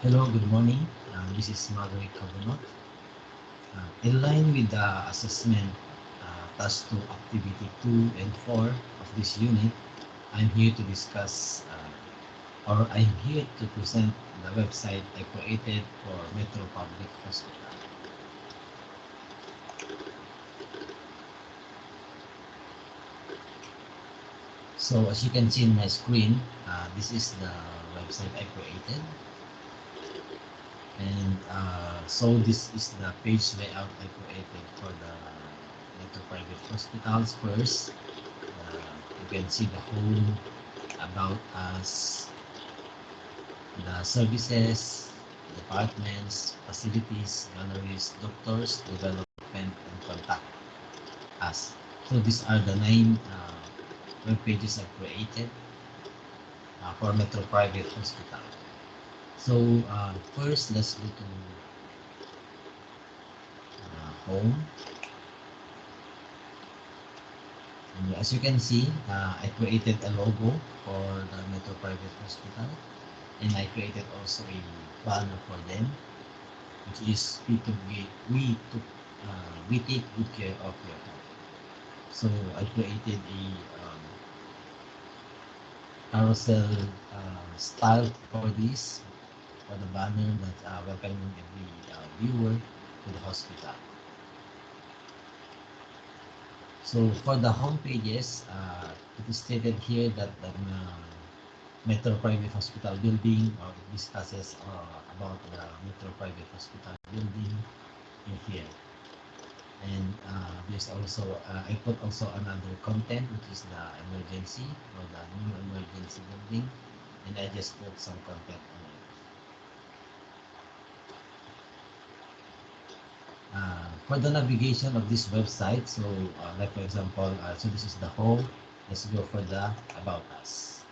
Hello, good morning. This is Maverick Cabunot. In line with the assessment task 2 activity 2 and 4 of this unit, I'm here to discuss or I'm here to present the website I created for Metro Public Hospital. So as you can see in my screen, this is the website I created. And so this is the page layout I created for the Metro Private Hospitals. First, you can see the home, about us, the services, departments, facilities, galleries, doctors, development, and contact us. So these are the 9 web pages I created for Metro Private Hospital. So first, let's go to home. And as you can see, I created a logo for the Metro Private Hospital, and I created also a banner for them, which is we take good care of your health. So I created a carousel style for this, for the banner that welcoming every viewer to the hospital. So for the home pages, it is stated here that the Metro Private Hospital building, or it discusses about the Metro Private Hospital building in here. And there's also, I put also another content, which is the emergency or the new emergency building, and I just put some content on it. For the navigation of this website, so like for example, so this is the home. Let's go for the about us.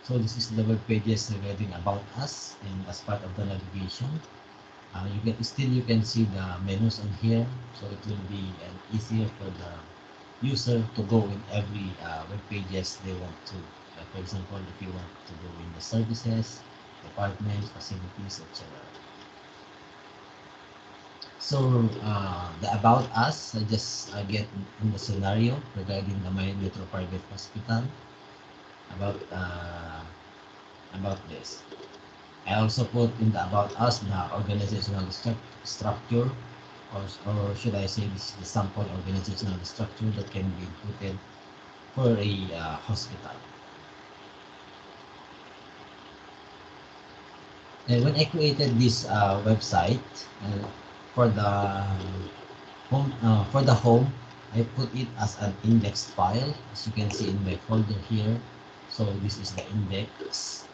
So this is the web pages regarding about us, and as part of the navigation, you can see the menus on here, so it will be easier for the user to go in every web pages they want to. Like for example, if you want to go in the services, departments, facilities, etc. So the about us, I just get in the scenario regarding the My Metro Private Hospital about this. I also put in the about us the organizational structure, or should I say this is the sample organizational structure that can be inputted for a hospital. And when I created this website for the home, I put it as an index file, as you can see in my folder here. So this is the index,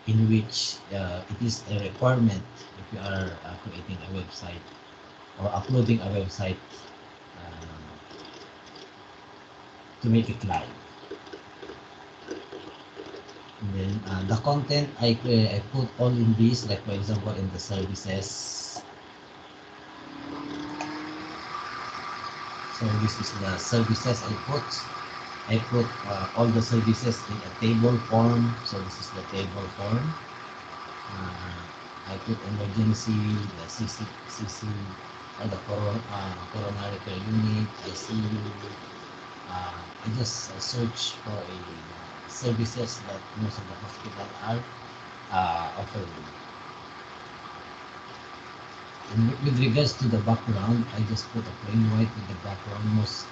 in which it is a requirement if you are creating a website or uploading a website to make it live. And then the content I put all in this, like for example in the services. So this is the services I put all the services in a table form. So this is the table form. I put emergency, the CC, or the coronary care unit, ICU. I just search for a services that most of the hospital are offering. And with regards to the background, I just put a plain white with the background. Most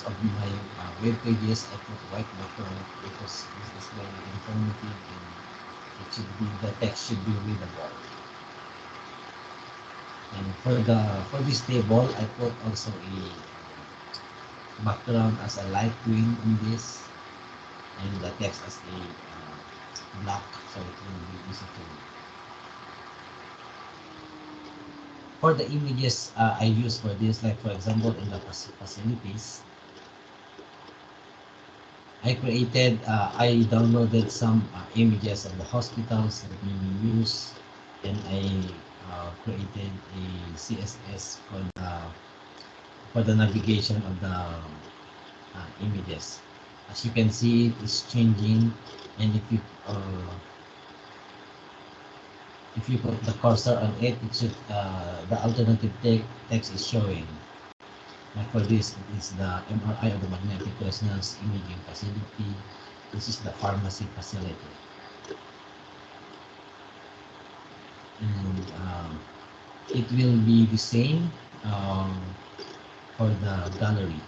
of my web pages I put white background because this is very informative and the text should be readable. And for this table, I put also a background as a light green in this, and the text as a black, so it will be easy to read. For the images I use for this, like for example in the facilities, I downloaded some images of the hospitals that may be used, and I created a CSS for the navigation of the images. As you can see, it is changing, and if you If you put the cursor on it, it should the alternative text is showing. Like for this, it is the MRI or the magnetic resonance imaging facility. This is the pharmacy facility. And it will be the same for the gallery.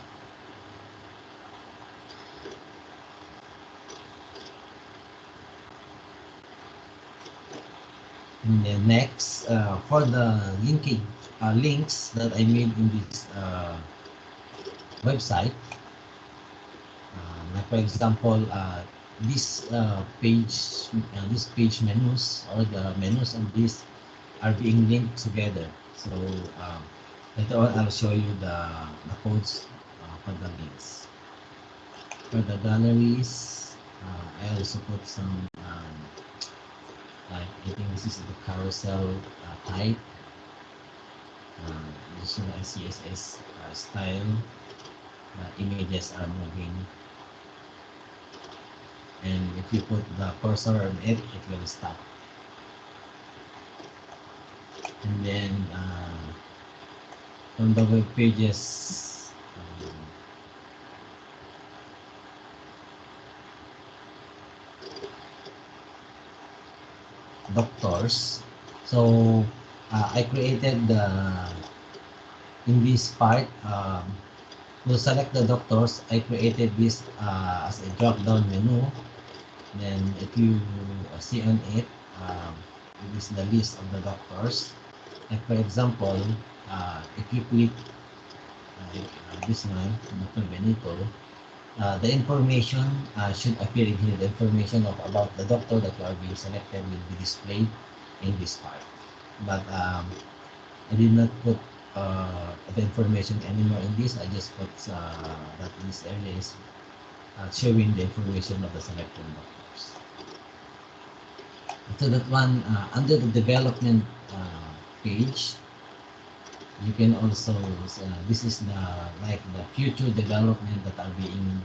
And then next, for the links that I made in this website, like for example, this page menus or the menus of this are being linked together. So later on, I'll show you the codes for the links. For the galleries, I also put some like I think this is the carousel type. This is a CSS style. Images are moving, and if you put the cursor on it, it will stop. And then from the web pages, doctors. So I created in this part, to select the doctors, I created this as a drop down menu. Then if you see on it, it is the list of the doctors. Like for example, if you click this one, Dr. Benito, the information should appear in here. The information about the doctor that you are being selected will be displayed in this part. But I did not put the information anymore in this. I just put that this area is showing the information of the selected doctors. So that one, under the development page, you can also, this is the future development that are being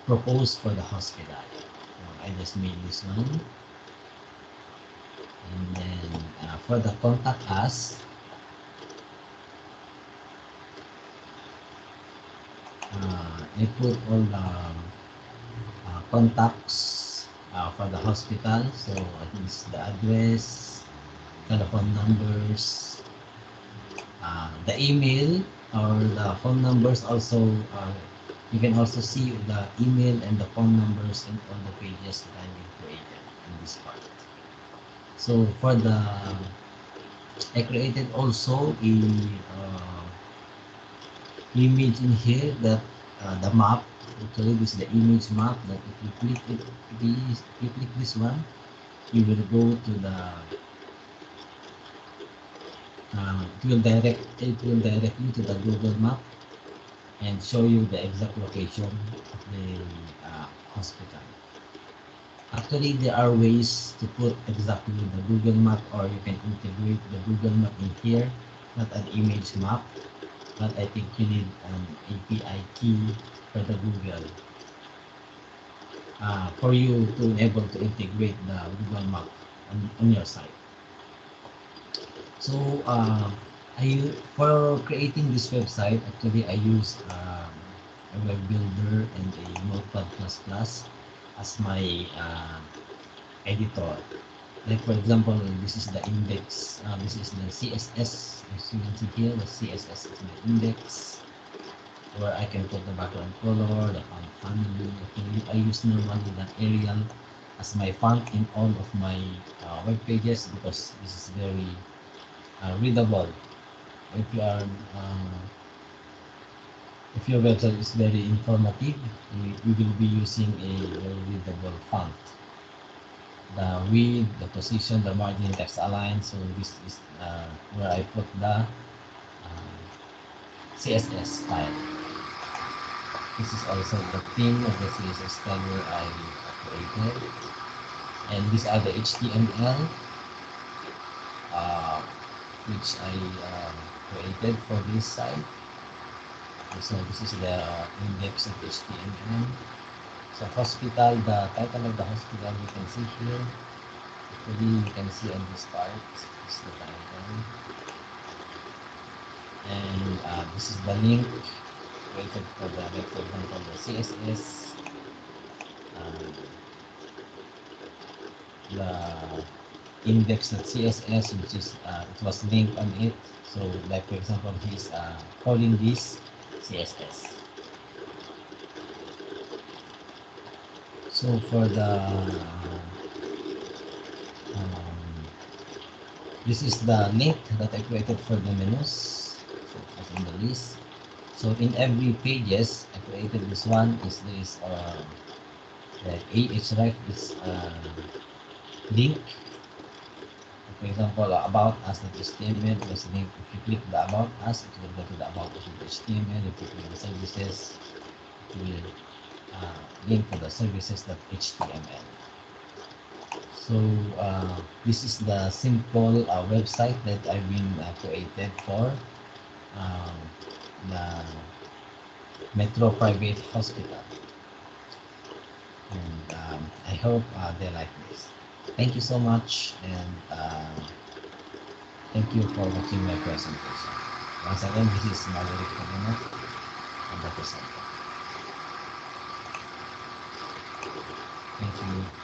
proposed for the hospital. I just made this one. And then for the contact us, I put all the contacts for the hospital. So at least the address, telephone numbers, the email or the phone numbers also. You can also see the email and the phone numbers in all the pages that I've created in this part. So for I created also a image in here that the map. Actually, this is the image map that if you click it, if you click this one, you will go to the it will direct you to the Google map and show you the exact location of the hospital. Actually, there are ways to put exactly the Google map, or you can integrate the Google map in here, not an image map. But I think you need an API key for the Google for you to be able to integrate the Google map on your site. So for creating this website, actually I use a web builder and a Notepad++ as my editor. Like for example, this is the index. This is the CSS. As you can see here, the CSS is my index, where I can put the background color, the font family. I use normally the Arial as my font in all of my web pages because this is very readable. If your website is very informative, you will be using a very readable font. The width, the position, the margin, text align. So this is where I put the CSS style. This is also the theme of the CSS style where I created. And these are the HTML which I created for this site. So this is the index of HTML. So hospital, the title of the hospital you can see here. Actually, you can see on this part is the title, and this is the link created for the, like for example, the CSS, um, the index.css, which is it was linked on it. So, like for example, he's calling this CSS. So for the this is the link that I created for the menus. So as in the list. So in every pages I created this one is this like ahref is link. For example, about us.html is link. If you click the about us, it will go to the about us.html. If you click the services, it will link to the services.html. So this is the simple website that I've been created for um, the Metro Private Hospital, and I hope they like this. Thank you so much, and thank you for watching my presentation. Once again, this is Maverick Cabunot on the presenter. Thank you.